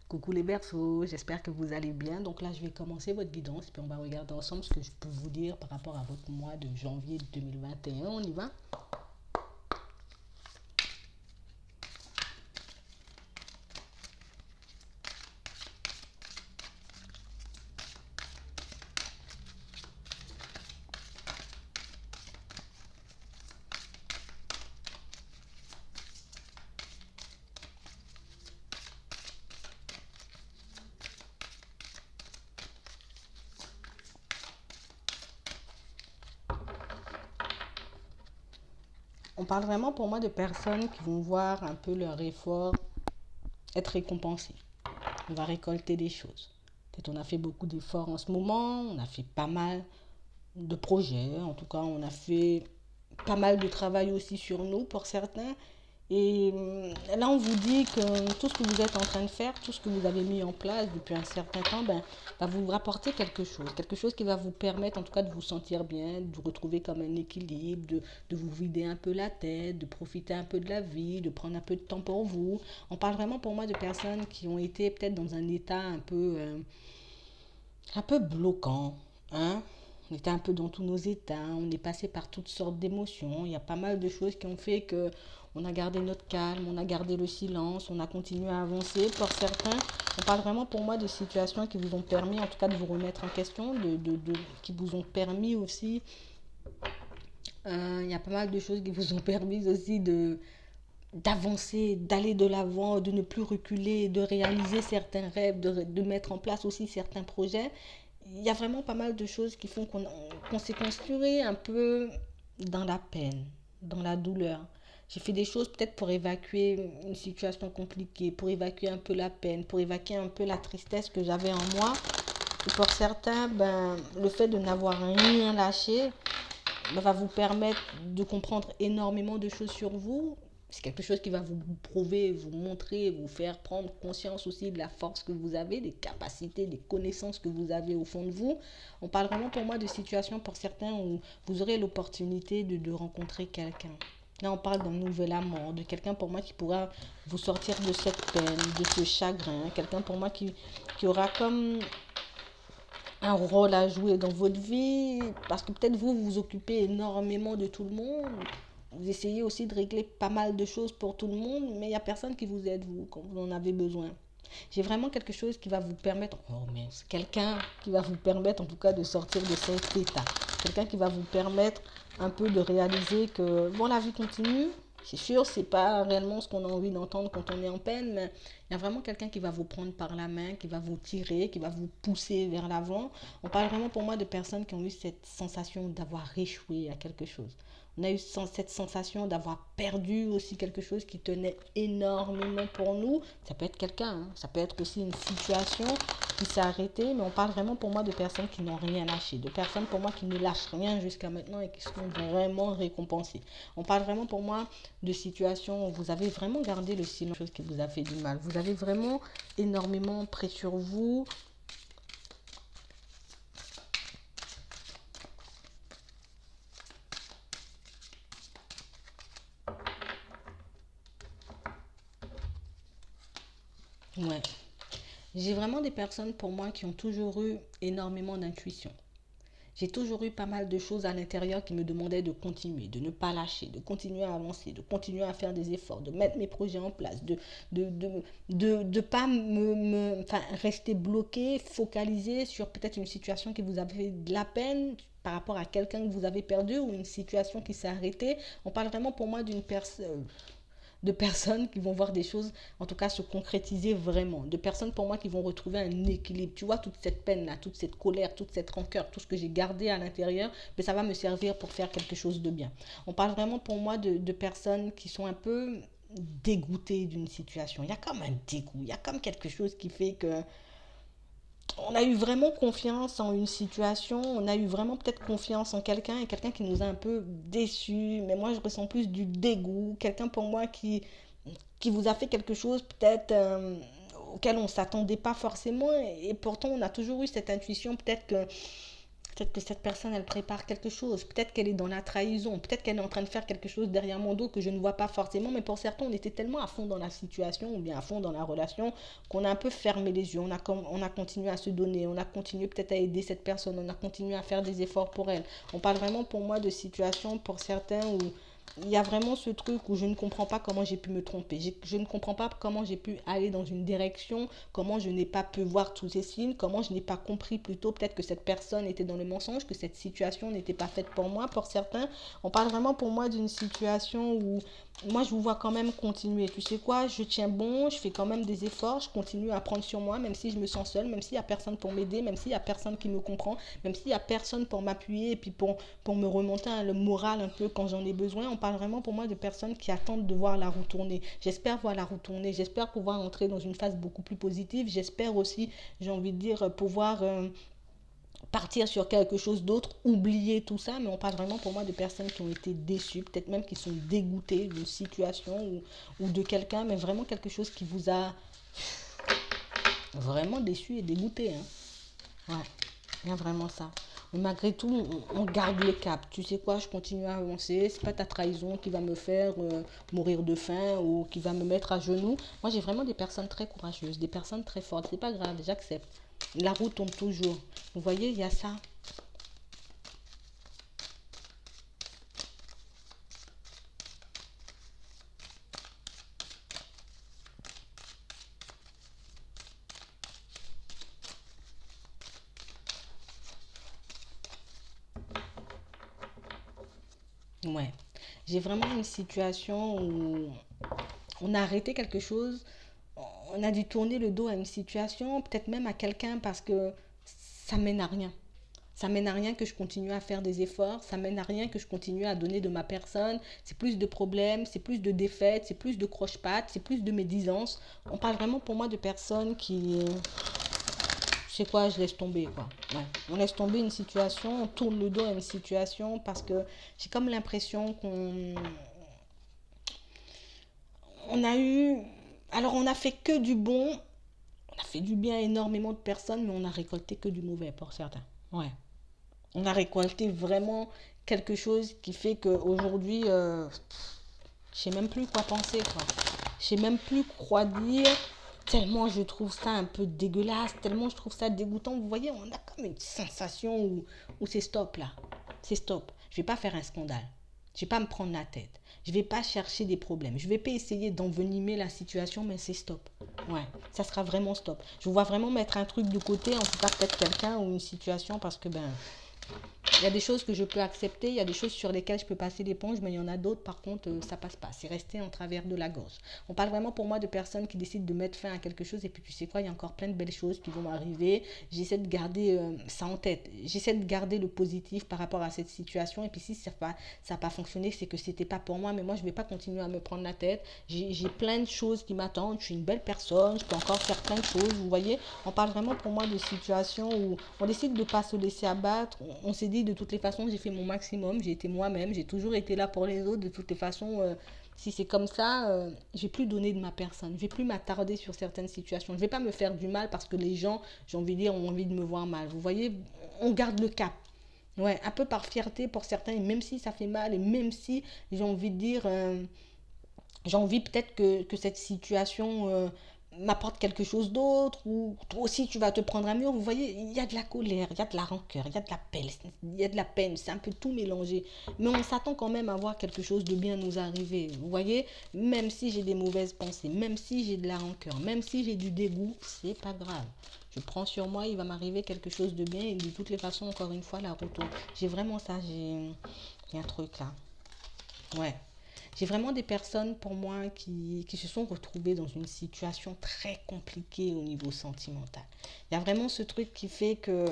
Coucou les berceaux, j'espère que vous allez bien. Donc là, je vais commencer votre guidance, puis on va regarder ensemble ce que je peux vous dire par rapport à votre mois de janvier 2021. On y va? On parle vraiment pour moi de personnes qui vont voir un peu leur effort être récompensé. On va récolter des choses. Peut-être on a fait beaucoup d'efforts en ce moment, on a fait pas mal de projets, en tout cas on a fait pas mal de travail aussi sur nous pour certains. Et là, on vous dit que tout ce que vous êtes en train de faire, tout ce que vous avez mis en place depuis un certain temps, va vous rapporter quelque chose qui va vous permettre en tout cas de vous sentir bien, de vous retrouver comme un équilibre, de vous vider un peu la tête, de profiter un peu de la vie, de prendre un peu de temps pour vous. On parle vraiment pour moi de personnes qui ont été peut-être dans un état un peu bloquant, hein. On était un peu dans tous nos états, on est passé par toutes sortes d'émotions. Il y a pas mal de choses qui ont fait que on a gardé notre calme, on a gardé le silence, on a continué à avancer. Pour certains, on parle vraiment pour moi de situations qui vous ont permis, en tout cas, de vous remettre en question, qui vous ont permis aussi. Il y a pas mal de choses qui vous ont permis aussi d'avancer, d'aller de l'avant, de ne plus reculer, de réaliser certains rêves, de mettre en place aussi certains projets. Il y a vraiment pas mal de choses qui font qu'on s'est construit un peu dans la peine, dans la douleur. J'ai fait des choses peut-être pour évacuer une situation compliquée, pour évacuer un peu la peine, pour évacuer un peu la tristesse que j'avais en moi. Et pour certains, le fait de n'avoir rien lâché va vous permettre de comprendre énormément de choses sur vous. C'est quelque chose qui va vous prouver, vous montrer, vous faire prendre conscience aussi de la force que vous avez, des capacités, des connaissances que vous avez au fond de vous. On parle vraiment pour moi de situations pour certains où vous aurez l'opportunité de rencontrer quelqu'un. Là, on parle d'un nouvel amour, de quelqu'un pour moi qui pourra vous sortir de cette peine, de ce chagrin. Quelqu'un pour moi qui aura comme un rôle à jouer dans votre vie, parce que peut-être vous vous occupez énormément de tout le monde, vous essayez aussi de régler pas mal de choses pour tout le monde, mais il n'y a personne qui vous aide, vous, quand vous en avez besoin. J'ai vraiment quelque chose qui va vous permettre, oh mince, quelqu'un qui va vous permettre en tout cas de sortir de cet état. Quelqu'un qui va vous permettre un peu de réaliser que, bon, la vie continue. C'est sûr, c'est pas réellement ce qu'on a envie d'entendre quand on est en peine, mais il y a vraiment quelqu'un qui va vous prendre par la main, qui va vous tirer, qui va vous pousser vers l'avant. On parle vraiment pour moi de personnes qui ont eu cette sensation d'avoir échoué à quelque chose. On a eu cette sensation d'avoir perdu aussi quelque chose qui tenait énormément pour nous. Ça peut être quelqu'un, hein. Ça peut être aussi une situation qui s'est arrêtée, mais on parle vraiment pour moi de personnes qui n'ont rien lâché, de personnes pour moi qui ne lâchent rien jusqu'à maintenant et qui sont vraiment récompensées. On parle vraiment pour moi de situations où vous avez vraiment gardé le silence, chose qui vous a fait du mal. Vous avez vraiment énormément pris sur vous. Ouais. J'ai vraiment des personnes pour moi qui ont toujours eu énormément d'intuition. J'ai toujours eu pas mal de choses à l'intérieur qui me demandaient de continuer, de ne pas lâcher, de continuer à avancer, de continuer à faire des efforts, de mettre mes projets en place, de pas enfin, rester bloqué, focalisé sur peut-être une situation qui vous a fait de la peine par rapport à quelqu'un que vous avez perdu ou une situation qui s'est arrêtée. On parle vraiment pour moi d'une personne de personnes qui vont voir des choses, en tout cas, se concrétiser vraiment. De personnes pour moi qui vont retrouver un équilibre. Tu vois, toute cette peine-là, toute cette colère, toute cette rancœur, tout ce que j'ai gardé à l'intérieur, mais ça va me servir pour faire quelque chose de bien. On parle vraiment pour moi de personnes qui sont un peu dégoûtées d'une situation. Il y a comme un dégoût, il y a comme quelque chose qui fait que on a eu vraiment confiance en une situation, on a eu vraiment peut-être confiance en quelqu'un et quelqu'un qui nous a un peu déçus, mais moi je ressens plus du dégoût, quelqu'un pour moi qui vous a fait quelque chose peut-être auquel on ne s'attendait pas forcément et pourtant on a toujours eu cette intuition peut-être que Peut-être que cette personne, elle prépare quelque chose. Peut-être qu'elle est dans la trahison. Peut-être qu'elle est en train de faire quelque chose derrière mon dos que je ne vois pas forcément. Mais pour certains, on était tellement à fond dans la situation ou bien à fond dans la relation qu'on a un peu fermé les yeux. On a continué à se donner. On a continué peut-être à aider cette personne. On a continué à faire des efforts pour elle. On parle vraiment pour moi de situations pour certains où il y a vraiment ce truc où je ne comprends pas comment j'ai pu me tromper. Je ne comprends pas comment j'ai pu aller dans une direction, comment je n'ai pas pu voir tous ces signes, comment je n'ai pas compris plutôt peut-être que cette personne était dans le mensonge, que cette situation n'était pas faite pour moi. Pour certains, on parle vraiment pour moi d'une situation où moi je vous vois quand même continuer. Tu sais quoi, je tiens bon, je fais quand même des efforts, je continue à prendre sur moi, même si je me sens seule, même s'il n'y a personne pour m'aider, même s'il n'y a personne qui me comprend, même s'il n'y a personne pour m'appuyer et puis pour me remonter le moral un peu quand j'en ai besoin. On parle vraiment pour moi de personnes qui attendent de voir la roue tourner. J'espère voir la roue tourner, j'espère pouvoir entrer dans une phase beaucoup plus positive, j'espère aussi, j'ai envie de dire, pouvoir partir sur quelque chose d'autre, oublier tout ça, mais on parle vraiment pour moi de personnes qui ont été déçues, peut-être même qui sont dégoûtées d'une situation ou de quelqu'un, mais vraiment quelque chose qui vous a vraiment déçu et dégoûté. Hein. Ouais, il y a vraiment ça. Mais malgré tout, on garde le cap. Tu sais quoi, je continue à avancer. C'est pas ta trahison qui va me faire mourir de faim ou qui va me mettre à genoux. Moi, j'ai vraiment des personnes très courageuses, des personnes très fortes. C'est pas grave, j'accepte. La roue tombe toujours. Vous voyez, il y a ça. Ouais. J'ai vraiment une situation où on a arrêté quelque chose, on a dû tourner le dos à une situation, peut-être même à quelqu'un parce que ça mène à rien. Ça mène à rien que je continue à faire des efforts, ça mène à rien que je continue à donner de ma personne. C'est plus de problèmes, c'est plus de défaites, c'est plus de croche-pattes, c'est plus de médisance. On parle vraiment pour moi de personnes qui, je sais quoi, je laisse tomber quoi. Ouais. On laisse tomber une situation, on tourne le dos à une situation parce que j'ai comme l'impression on a eu, alors on a fait que du bon, on a fait du bien à énormément de personnes, mais on a récolté que du mauvais pour certains. Ouais. On a récolté vraiment quelque chose qui fait qu'aujourd'hui, je sais même plus quoi penser, quoi. Je sais même plus quoi dire, tellement je trouve ça un peu dégueulasse, tellement je trouve ça dégoûtant. Vous voyez, on a comme une sensation où c'est stop là. C'est stop. Je vais pas faire un scandale. Je vais pas me prendre la tête. Je vais pas chercher des problèmes. Je vais pas essayer d'envenimer la situation, mais c'est stop. Ouais, ça sera vraiment stop. Je vous vois vraiment mettre un truc de côté, en tout cas peut-être quelqu'un ou une situation, parce que ben il y a des choses que je peux accepter, il y a des choses sur lesquelles je peux passer l'éponge, mais il y en a d'autres, par contre, ça passe pas. C'est resté en travers de la gorge. On parle vraiment pour moi de personnes qui décident de mettre fin à quelque chose et puis tu sais quoi, il y a encore plein de belles choses qui vont m'arriver. J'essaie de garder ça en tête. J'essaie de garder le positif par rapport à cette situation et puis si ça n'a pas fonctionné, c'est que c'était pas pour moi, mais moi je vais pas continuer à me prendre la tête. J'ai plein de choses qui m'attendent, je suis une belle personne, je peux encore faire plein de choses, vous voyez. On parle vraiment pour moi de situations où on décide de ne pas se laisser abattre. On s'est dit de toutes les façons, j'ai fait mon maximum, j'ai été moi-même, j'ai toujours été là pour les autres. De toutes les façons, si c'est comme ça, je vais plus donner de ma personne. Je vais plus m'attarder sur certaines situations. Je vais pas me faire du mal parce que les gens, j'ai envie de dire, ont envie de me voir mal. Vous voyez, on garde le cap. Ouais, un peu par fierté pour certains, et même si ça fait mal, et même si j'ai envie de dire, j'ai envie peut-être que cette situation m'apporte quelque chose d'autre, ou toi aussi tu vas te prendre un mur. Vous voyez, il y a de la colère, il y a de la rancœur, il y a de la peine, il y a de la peine, c'est un peu tout mélangé. Mais on s'attend quand même à voir quelque chose de bien nous arriver. Vous voyez, même si j'ai des mauvaises pensées, même si j'ai de la rancœur, même si j'ai du dégoût, c'est pas grave. Je prends sur moi, il va m'arriver quelque chose de bien et de toutes les façons, encore une fois, la retour. J'ai vraiment ça, il y a un truc là. Ouais. J'ai vraiment des personnes pour moi qui se sont retrouvées dans une situation très compliquée au niveau sentimental. Il y a vraiment ce truc qui fait que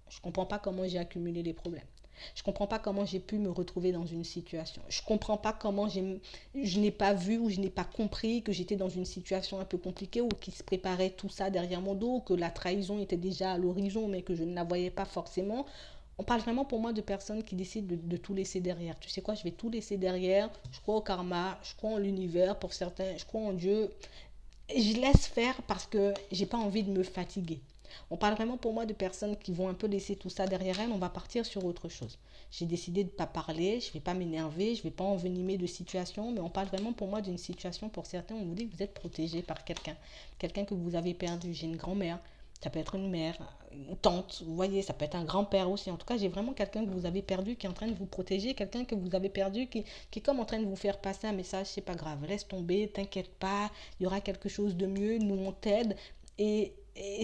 je ne comprends pas comment j'ai accumulé les problèmes. Je ne comprends pas comment j'ai pu me retrouver dans une situation. Je ne comprends pas comment je n'ai pas vu ou je n'ai pas compris que j'étais dans une situation un peu compliquée ou qu'il se préparait tout ça derrière mon dos, que la trahison était déjà à l'horizon mais que je ne la voyais pas forcément. On parle vraiment pour moi de personnes qui décident de tout laisser derrière. Tu sais quoi, je vais tout laisser derrière. Je crois au karma, je crois en l'univers pour certains, je crois en Dieu. Et je laisse faire parce que j'ai pas envie de me fatiguer. On parle vraiment pour moi de personnes qui vont un peu laisser tout ça derrière elles. On va partir sur autre chose. J'ai décidé de ne pas parler, je ne vais pas m'énerver, je ne vais pas envenimer de situation, mais on parle vraiment pour moi d'une situation, pour certains, on vous dit que vous êtes protégé par quelqu'un. Quelqu'un que vous avez perdu. J'ai une grand-mère, ça peut être une mère, une tante, vous voyez, ça peut être un grand-père aussi. En tout cas, j'ai vraiment quelqu'un que vous avez perdu qui est en train de vous protéger, quelqu'un que vous avez perdu qui est comme en train de vous faire passer un message, c'est pas grave, laisse tomber, t'inquiète pas, il y aura quelque chose de mieux, nous on t'aide. Et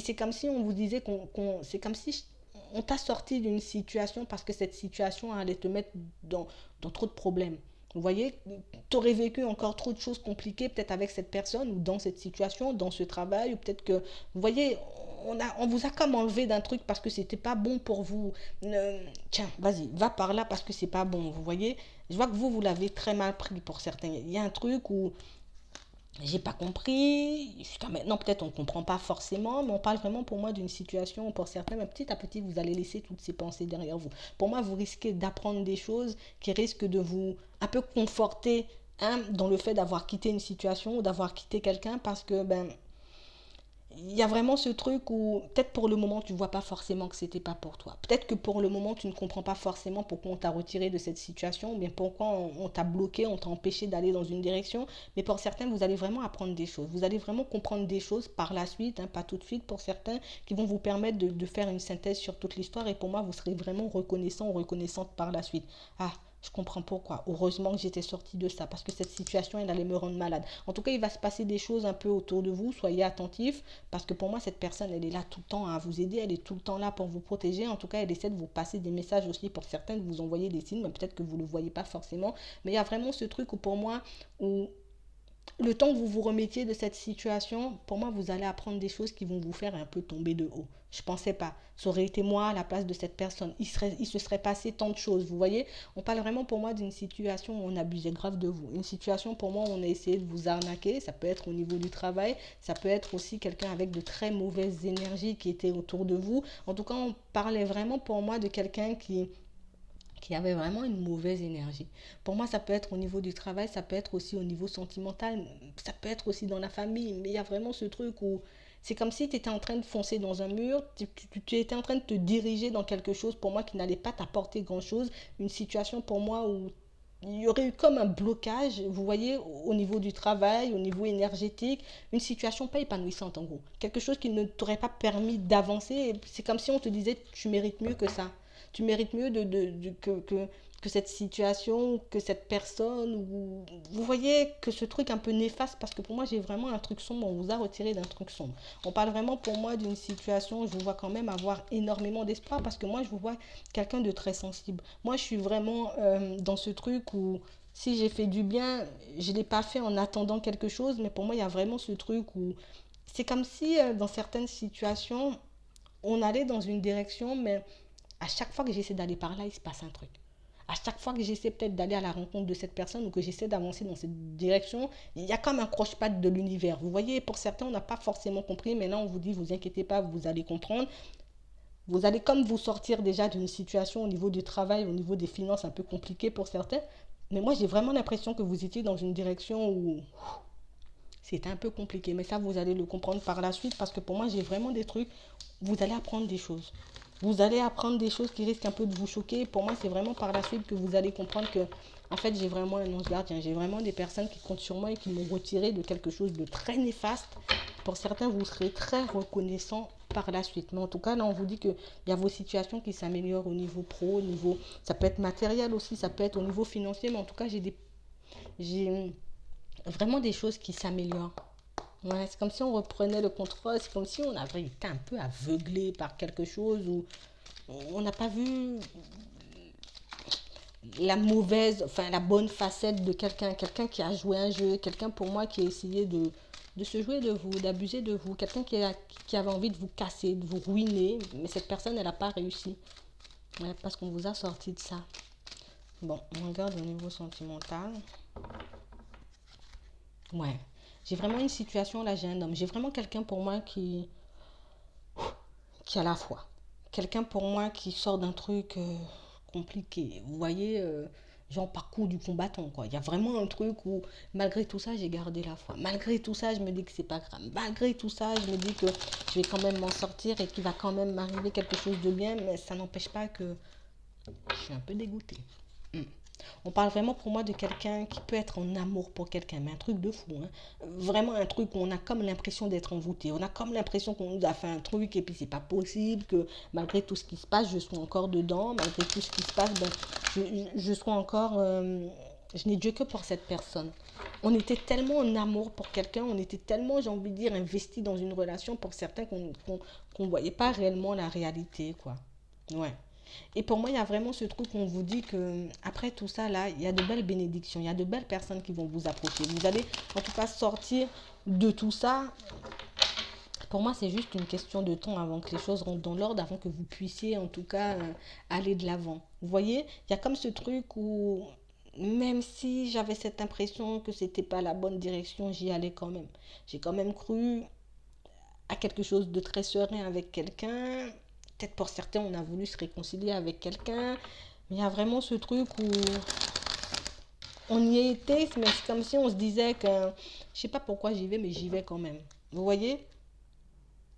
c'est comme si on vous disait c'est comme si on t'a sorti d'une situation parce que cette situation allait te mettre dans trop de problèmes. Vous voyez, tu aurais vécu encore trop de choses compliquées peut-être avec cette personne ou dans cette situation, dans ce travail, ou peut-être que, vous voyez, on vous a comme enlevé d'un truc parce que c'était pas bon pour vous. Tiens, vas-y, va par là parce que c'est pas bon, vous voyez. Je vois que vous l'avez très mal pris pour certains. Il y a un truc où j'ai pas compris, jusqu'à maintenant peut-être on ne comprend pas forcément, mais on parle vraiment pour moi d'une situation où pour certains, mais petit à petit vous allez laisser toutes ces pensées derrière vous. Pour moi, vous risquez d'apprendre des choses qui risquent de vous un peu conforter, hein, dans le fait d'avoir quitté une situation ou d'avoir quitté quelqu'un parce que il y a vraiment ce truc où peut-être pour le moment tu ne vois pas forcément que c'était pas pour toi. Peut-être que pour le moment tu ne comprends pas forcément pourquoi on t'a retiré de cette situation ou bien pourquoi on t'a bloqué, on t'a empêché d'aller dans une direction. Mais pour certains, vous allez vraiment apprendre des choses. Vous allez vraiment comprendre des choses par la suite, hein, pas tout de suite pour certains, qui vont vous permettre de faire une synthèse sur toute l'histoire. Et pour moi, vous serez vraiment reconnaissant ou reconnaissante par la suite. Ah, je comprends pourquoi. Heureusement que j'étais sortie de ça parce que cette situation, elle allait me rendre malade. En tout cas, il va se passer des choses un peu autour de vous. Soyez attentifs parce que pour moi, cette personne, elle est là tout le temps à vous aider. Elle est tout le temps là pour vous protéger. En tout cas, elle essaie de vous passer des messages aussi pour certains, de vous envoyer des signes, mais peut-être que vous ne le voyez pas forcément. Mais il y a vraiment ce truc où pour moi, où le temps que vous vous remettiez de cette situation, pour moi, vous allez apprendre des choses qui vont vous faire un peu tomber de haut. Je ne pensais pas. Ça aurait été moi à la place de cette personne. Il se serait passé tant de choses. Vous voyez, on parle vraiment pour moi d'une situation où on abusait grave de vous. Une situation pour moi où on a essayé de vous arnaquer. Ça peut être au niveau du travail. Ça peut être aussi quelqu'un avec de très mauvaises énergies qui était autour de vous. En tout cas, on parlait vraiment pour moi de quelqu'un qui avait vraiment une mauvaise énergie. Pour moi, ça peut être au niveau du travail, ça peut être aussi au niveau sentimental, ça peut être aussi dans la famille, mais il y a vraiment ce truc où c'est comme si tu étais en train de foncer dans un mur, tu étais en train de te diriger dans quelque chose pour moi qui n'allait pas t'apporter grand-chose, une situation pour moi où il y aurait eu comme un blocage, vous voyez, au niveau du travail, au niveau énergétique, une situation pas épanouissante en gros. Quelque chose qui ne t'aurait pas permis d'avancer. C'est comme si on te disait, tu mérites mieux que ça. Tu mérites mieux que cette situation, que cette personne. Vous voyez que ce truc un peu néfaste, parce que pour moi, j'ai vraiment un truc sombre. On vous a retiré d'un truc sombre. On parle vraiment pour moi d'une situation, je vous vois quand même avoir énormément d'espoir, parce que moi, je vous vois quelqu'un de très sensible. Moi, je suis vraiment dans ce truc où si j'ai fait du bien, je ne l'ai pas fait en attendant quelque chose, mais pour moi, il y a vraiment ce truc où c'est comme si dans certaines situations, on allait dans une direction, mais à chaque fois que j'essaie d'aller par là, il se passe un truc. À chaque fois que j'essaie peut-être d'aller à la rencontre de cette personne ou que j'essaie d'avancer dans cette direction, il y a comme un croche-patte de l'univers. Vous voyez, pour certains, on n'a pas forcément compris, mais là, on vous dit, vous inquiétez pas, vous allez comprendre. Vous allez comme vous sortir déjà d'une situation au niveau du travail, au niveau des finances un peu compliquées pour certains. Mais moi, j'ai vraiment l'impression que vous étiez dans une direction où c'était un peu compliqué. Mais ça, vous allez le comprendre par la suite parce que pour moi, j'ai vraiment des trucs. Vous allez apprendre des choses. Vous allez apprendre des choses qui risquent un peu de vous choquer. Pour moi, c'est vraiment par la suite que vous allez comprendre que, en fait, j'ai vraiment un ange gardien. J'ai vraiment des personnes qui comptent sur moi et qui m'ont retiré de quelque chose de très néfaste. Pour certains, vous serez très reconnaissant par la suite. Mais en tout cas, là, on vous dit qu'il y a vos situations qui s'améliorent au niveau pro, au niveau... Ça peut être matériel aussi, ça peut être au niveau financier. Mais en tout cas, j'ai vraiment des choses qui s'améliorent. Ouais, c'est comme si on reprenait le contrôle, c'est comme si on avait été un peu aveuglé par quelque chose ou on n'a pas vu la mauvaise, enfin la bonne facette de quelqu'un, quelqu'un qui a joué un jeu, quelqu'un pour moi qui a essayé de se jouer de vous, d'abuser de vous, quelqu'un qui avait envie de vous casser, de vous ruiner, mais cette personne, elle n'a pas réussi. Ouais, parce qu'on vous a sorti de ça. Bon, on regarde au niveau sentimental. Ouais. J'ai vraiment une situation, là, j'ai un homme. J'ai vraiment quelqu'un pour moi qui a la foi. Quelqu'un pour moi qui sort d'un truc compliqué. Vous voyez, genre parcours du combattant, quoi. Il y a vraiment un truc où, malgré tout ça, j'ai gardé la foi. Malgré tout ça, je me dis que c'est pas grave. Malgré tout ça, je me dis que je vais quand même m'en sortir et qu'il va quand même m'arriver quelque chose de bien, mais ça n'empêche pas que je suis un peu dégoûtée. Mm. On parle vraiment pour moi de quelqu'un qui peut être en amour pour quelqu'un, mais un truc de fou, hein. Vraiment un truc où on a comme l'impression d'être envoûté. On a comme l'impression qu'on nous a fait un truc et puis c'est pas possible, que malgré tout ce qui se passe, je sois encore dedans. Malgré tout ce qui se passe, ben, je sois encore... je n'ai Dieu que pour cette personne. On était tellement en amour pour quelqu'un, on était tellement, j'ai envie de dire, investi dans une relation pour certains qu'on ne voyait pas réellement la réalité, quoi. Ouais. Et pour moi, il y a vraiment ce truc où on vous dit que après tout ça, là, il y a de belles bénédictions, il y a de belles personnes qui vont vous approcher. Vous allez en tout cas sortir de tout ça. Pour moi, c'est juste une question de temps avant que les choses rentrent dans l'ordre, avant que vous puissiez en tout cas aller de l'avant. Vous voyez, il y a comme ce truc où même si j'avais cette impression que c'était pas la bonne direction, j'y allais quand même. J'ai quand même cru à quelque chose de très serein avec quelqu'un. Peut-être pour certains, on a voulu se réconcilier avec quelqu'un. Mais il y a vraiment ce truc où on y était, mais c'est comme si on se disait que je sais pas pourquoi j'y vais, mais j'y vais quand même. Vous voyez?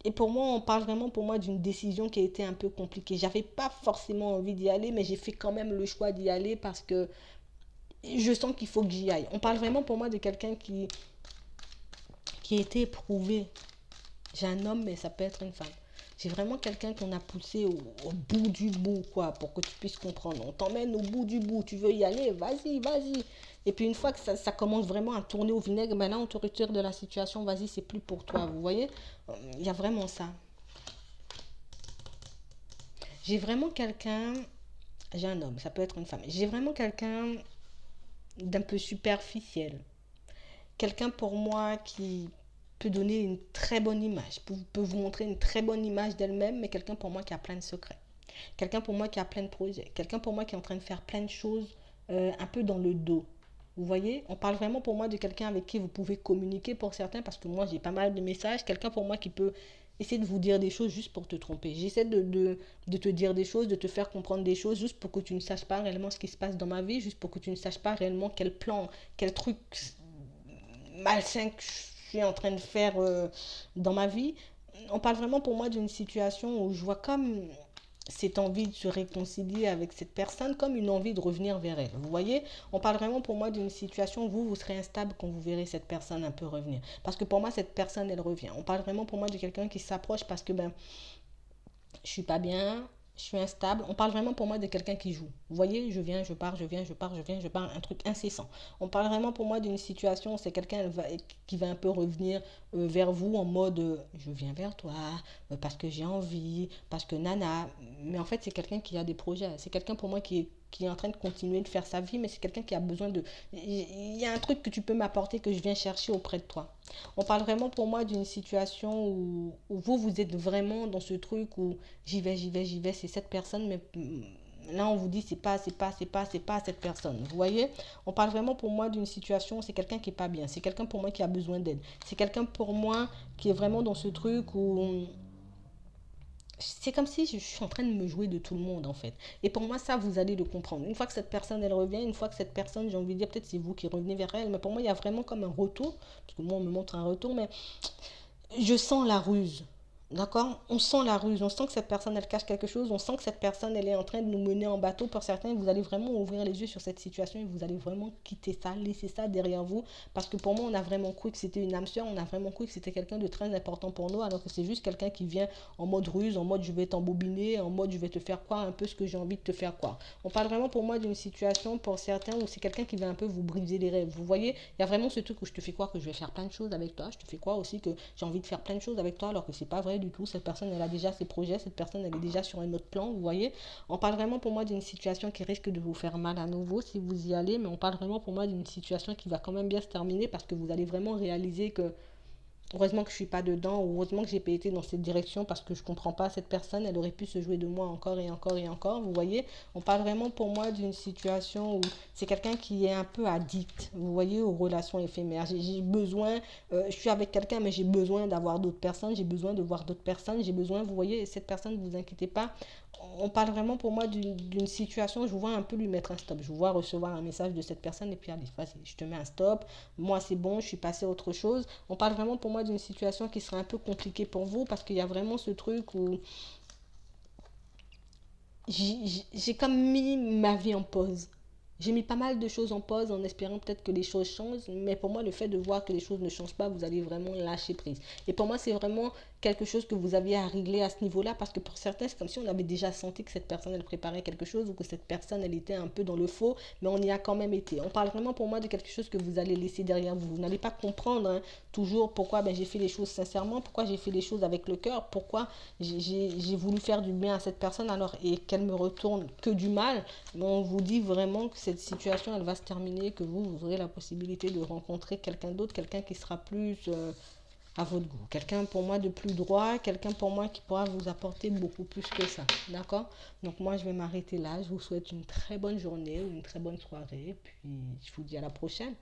Et pour moi, on parle vraiment pour moi d'une décision qui a été un peu compliquée. J'avais pas forcément envie d'y aller, mais j'ai fait quand même le choix d'y aller parce que je sens qu'il faut que j'y aille. On parle vraiment pour moi de quelqu'un qui a été éprouvé. J'ai un homme, mais ça peut être une femme. J'ai vraiment quelqu'un qu'on a poussé au bout du bout, quoi, pour que tu puisses comprendre. On t'emmène au bout du bout. Tu veux y aller, vas-y, vas-y. Et puis une fois que ça commence vraiment à tourner au vinaigre, ben là, on te retire de la situation. Vas-y, c'est plus pour toi. Vous voyez? Il y a vraiment ça. J'ai vraiment quelqu'un. J'ai un homme, ça peut être une femme. J'ai vraiment quelqu'un d'un peu superficiel. Quelqu'un pour moi qui peut donner une très bonne image, peut vous montrer une très bonne image d'elle-même, mais quelqu'un pour moi qui a plein de secrets. Quelqu'un pour moi qui a plein de projets. Quelqu'un pour moi qui est en train de faire plein de choses un peu dans le dos. Vous voyez, on parle vraiment pour moi de quelqu'un avec qui vous pouvez communiquer pour certains, parce que moi j'ai pas mal de messages. Quelqu'un pour moi qui peut essayer de vous dire des choses juste pour te tromper. J'essaie de te dire des choses, de te faire comprendre des choses, juste pour que tu ne saches pas réellement ce qui se passe dans ma vie, juste pour que tu ne saches pas réellement quel plan, quel truc malsain que je suis en train de faire dans ma vie. On parle vraiment pour moi d'une situation où je vois comme cette envie de se réconcilier avec cette personne, comme une envie de revenir vers elle. Vous voyez, on parle vraiment pour moi d'une situation où vous serez instable quand vous verrez cette personne un peu revenir. Parce que pour moi, cette personne, elle revient. On parle vraiment pour moi de quelqu'un qui s'approche parce que ben, je suis pas bien, je suis instable. On parle vraiment pour moi de quelqu'un qui joue. Vous voyez, je viens, je pars, je viens, je pars, je viens, je pars, un truc incessant. On parle vraiment pour moi d'une situation, c'est quelqu'un qui va un peu revenir vers vous en mode je viens vers toi parce que j'ai envie, parce que nana. Mais en fait, c'est quelqu'un qui a des projets. C'est quelqu'un pour moi qui est en train de continuer de faire sa vie, mais c'est quelqu'un qui a besoin de... Il y a un truc que tu peux m'apporter que je viens chercher auprès de toi. On parle vraiment pour moi d'une situation où vous êtes vraiment dans ce truc où j'y vais, j'y vais, j'y vais, c'est cette personne, mais là on vous dit c'est pas cette personne. Vous voyez, on parle vraiment pour moi d'une situation, c'est quelqu'un qui est pas bien, c'est quelqu'un pour moi qui a besoin d'aide, c'est quelqu'un pour moi qui est vraiment dans ce truc où c'est comme si je suis en train de me jouer de tout le monde en fait. Et pour moi ça vous allez le comprendre. Une fois que cette personne elle revient, une fois que cette personne j'ai envie de dire peut-être c'est vous qui revenez vers elle, mais pour moi il y a vraiment comme un retour, parce que moi on me montre un retour, mais je sens la ruse. D'accord. On sent la ruse, on sent que cette personne elle cache quelque chose, on sent que cette personne elle est en train de nous mener en bateau. Pour certains, vous allez vraiment ouvrir les yeux sur cette situation et vous allez vraiment quitter ça, laisser ça derrière vous. Parce que pour moi, on a vraiment cru que c'était une âme sœur, on a vraiment cru que c'était quelqu'un de très important pour nous, alors que c'est juste quelqu'un qui vient en mode ruse, en mode je vais t'embobiner, en mode je vais te faire croire un peu ce que j'ai envie de te faire croire. On parle vraiment pour moi d'une situation pour certains où c'est quelqu'un qui vient un peu vous briser les rêves. Vous voyez, il y a vraiment ce truc où je te fais croire que je vais faire plein de choses avec toi, je te fais croire aussi que j'ai envie de faire plein de choses avec toi, alors que c'est pas vrai du tout. Cette personne, elle a déjà ses projets, cette personne, elle est déjà sur un autre plan, vous voyez. On parle vraiment pour moi d'une situation qui risque de vous faire mal à nouveau si vous y allez, mais on parle vraiment pour moi d'une situation qui va quand même bien se terminer parce que vous allez vraiment réaliser que heureusement que je suis pas dedans, ou heureusement que j'ai pas été dans cette direction parce que je comprends pas cette personne, elle aurait pu se jouer de moi encore et encore et encore, vous voyez. On parle vraiment pour moi d'une situation où c'est quelqu'un qui est un peu addict, vous voyez, aux relations éphémères. J'ai besoin, je suis avec quelqu'un mais j'ai besoin d'avoir d'autres personnes, j'ai besoin de voir d'autres personnes, j'ai besoin, vous voyez, cette personne, ne vous inquiétez pas, on parle vraiment pour moi d'une situation, je vous vois un peu lui mettre un stop, je vous vois recevoir un message de cette personne et puis allez, vas-y, je te mets un stop, moi c'est bon, je suis passé à autre chose. On parle vraiment pour moi moi d'une situation qui serait un peu compliquée pour vous parce qu'il y a vraiment ce truc où j'ai comme mis ma vie en pause. J'ai mis pas mal de choses en pause en espérant peut-être que les choses changent, mais pour moi, le fait de voir que les choses ne changent pas, vous allez vraiment lâcher prise. Et pour moi, c'est vraiment quelque chose que vous aviez à régler à ce niveau-là, parce que pour certains, c'est comme si on avait déjà senti que cette personne, elle préparait quelque chose, ou que cette personne, elle était un peu dans le faux, mais on y a quand même été. On parle vraiment pour moi de quelque chose que vous allez laisser derrière vous. Vous n'allez pas comprendre hein, toujours pourquoi ben, j'ai fait les choses sincèrement, pourquoi j'ai fait les choses avec le cœur, pourquoi j'ai voulu faire du bien à cette personne alors et qu'elle me retourne que du mal. Mais on vous dit vraiment que cette situation, elle va se terminer, que vous aurez la possibilité de rencontrer quelqu'un d'autre, quelqu'un qui sera plus à votre goût. Quelqu'un pour moi de plus droit, quelqu'un pour moi qui pourra vous apporter beaucoup plus que ça. D'accord? Donc moi, je vais m'arrêter là. Je vous souhaite une très bonne journée ou une très bonne soirée. Puis je vous dis à la prochaine.